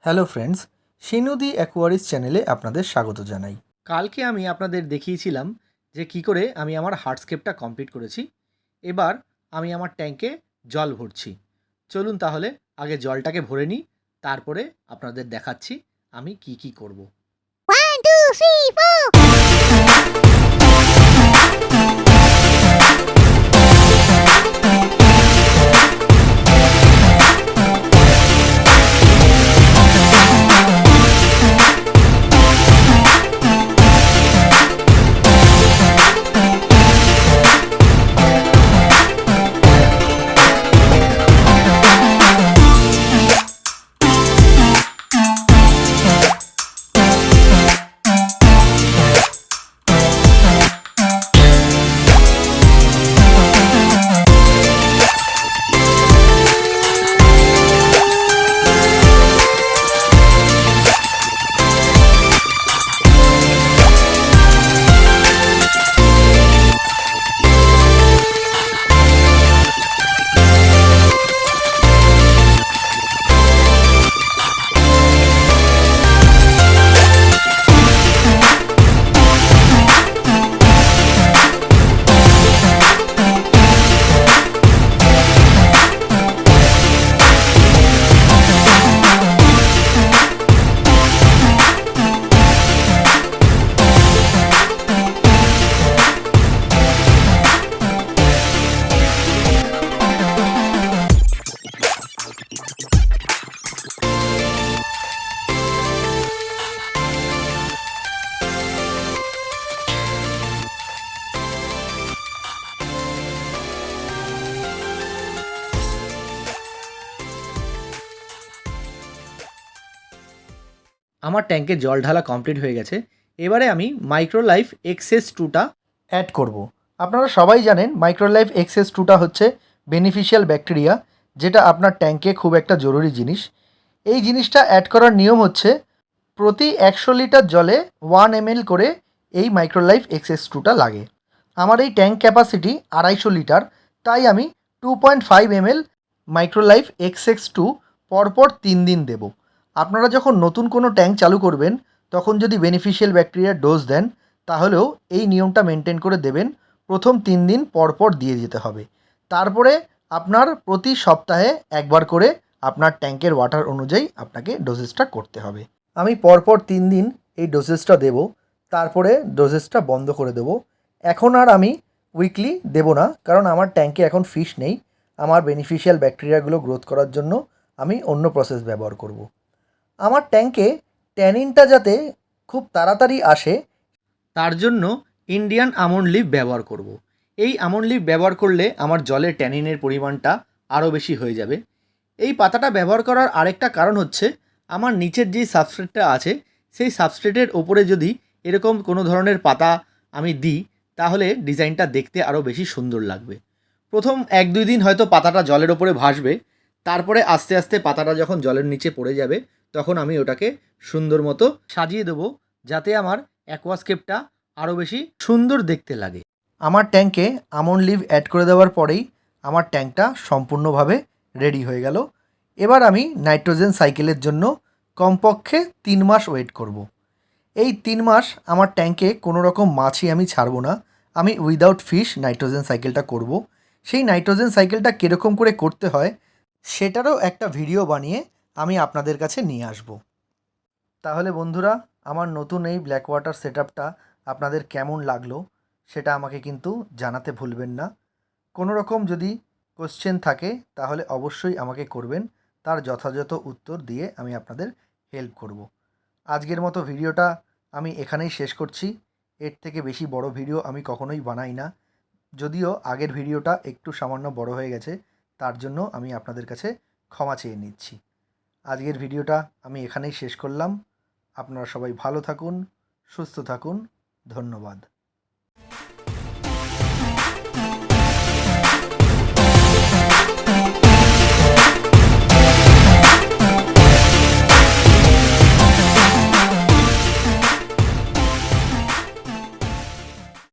Hello friends, সিনুদি অ্যাকোয়ারিস চ্যানেলে আপনাদের স্বাগত জানাই। কালকে আমি আপনাদের দেখিয়েছিলাম যে কী করে আমি আমার হার্ডস্কেপটা কমপ্লিট করেছি। এবার আমি আমার ট্যাঙ্কে জল ভরছি। চলুন তাহলে আগে জলটাকে ভরে নিই, তারপরে আপনাদের দেখাচ্ছি আমি কি কি করব। 1, 2, 3, 4. আমার ট্যাঙ্কে জল ঢালা কমপ্লিট হয়ে গেছে। এবারে আমি মাইক্রোলাইফ এক্সএস টুটা অ্যাড করব। আপনারা সবাই জানেন মাইক্রোলাইফ এক্সএস টুটা হচ্ছে বেনিফিশিয়াল ব্যাকটেরিয়া, যেটা আপনার ট্যাঙ্কে খুব একটা জরুরি জিনিস। এই জিনিসটা অ্যাড করার নিয়ম হচ্ছে প্রতি 100 লিটার জলে 1 ml করে এই মাইক্রোলাইফ এক্সএস টুটা লাগে। আমার এই ট্যাঙ্ক ক্যাপাসিটি 250 লিটার, তাই আমি 2.5 ml মাইক্রোলাইফ এক্সএস টু পরপর 3 দিন দেব। আপনারা যখন নতুন কোনো ট্যাঙ্ক চালু করবেন তখন যদি বেনিফিশিয়াল ব্যাকটেরিয়ার ডোজ দেন, তাহলেও এই নিয়মটা মেনটেন করে দেবেন। প্রথম 3 দিন পরপর দিয়ে যেতে হবে। তারপরে আপনার প্রতি সপ্তাহে একবার করে আপনার ট্যাঙ্কের ওয়াটার অনুযায়ী আপনাকে ডোজেসটা করতে হবে। আমি পরপর 3 দিন এই ডোজেসটা দেব, তারপরে ডোজেসটা বন্ধ করে দেব। এখন আর আমি উইকলি দেব না, কারণ আমার ট্যাঙ্কে এখন ফিশ নেই। আমার বেনিফিশিয়াল ব্যাকটেরিয়াগুলো গ্রোথ করার জন্য আমি অন্য প্রসেস ব্যবহার করব। আমার ট্যাঙ্কে ট্যানিনটা যাতে খুব তাড়াতাড়ি আসে, তার জন্য ইন্ডিয়ান আমন্ড লিভ ব্যবহার করব। এই আমন্ড লিভ ব্যবহার করলে আমার জলে ট্যানিনের পরিমাণটা আরও বেশি হয়ে যাবে। এই পাতাটা ব্যবহার করার আরেকটা কারণ হচ্ছে, আমার নিচের যেই সাবস্ট্রেটটা আছে সেই সাবস্ট্রেটের ওপরে যদি এরকম কোনো ধরনের পাতা আমি দিই, তাহলে ডিজাইনটা দেখতে আরও বেশি সুন্দর লাগবে। প্রথম 1-2 দিন হয়তো পাতাটা জলের ওপরে ভাসবে, তারপরে আস্তে আস্তে পাতাটা যখন জলের নিচে পড়ে যাবে তখন আমি ওটাকে সুন্দর মতো সাজিয়ে দেবো, যাতে আমার অ্যাকোয়াস্কেপটা আরও বেশি সুন্দর দেখতে লাগে। আমার ট্যাঙ্কে আমন্ড লিভ অ্যাড করে দেওয়ার পরেই আমার ট্যাঙ্কটা সম্পূর্ণভাবে রেডি হয়ে গেল। এবার আমি নাইট্রোজেন সাইকেলের জন্য কমপক্ষে 3 মাস ওয়েট করব। এই 3 মাস আমার ট্যাঙ্কে কোনো রকম মাছই আমি ছাড়বো না। আমি উইদাউট ফিশ নাইট্রোজেন সাইকেলটা করব। সেই নাইট্রোজেন সাইকেলটা কীরকম করে করতে হয় সেটারও একটা ভিডিও বানিয়ে আমি আপনাদের কাছে নিয়ে আসব। তাহলে বন্ধুরা, আমার নতুন এই ব্ল্যাক ওয়াটার সেটআপটা আপনাদের কেমন লাগলো সেটা আমাকে কিন্তু জানাতে ভুলবেন না। কোনো রকম যদি কোশ্চেন থাকে তাহলে অবশ্যই আমাকে করবেন, তার যথাযথ উত্তর দিয়ে আমি আপনাদের হেল্প করব। আজকের মতো ভিডিওটা আমি এখানেই শেষ করছি। এর থেকে বেশি বড় ভিডিও আমি কখনোই বানাই না। যদিও আগের ভিডিওটা একটু সামান্য বড় হয়ে গেছে, তার জন্য আমি আপনাদের কাছে ক্ষমা চেয়ে নিচ্ছি। আজকের ভিডিওটা আমি এখানেই শেষ করলাম। আপনারা সবাই ভালো থাকুন, সুস্থ থাকুন। ধন্যবাদ।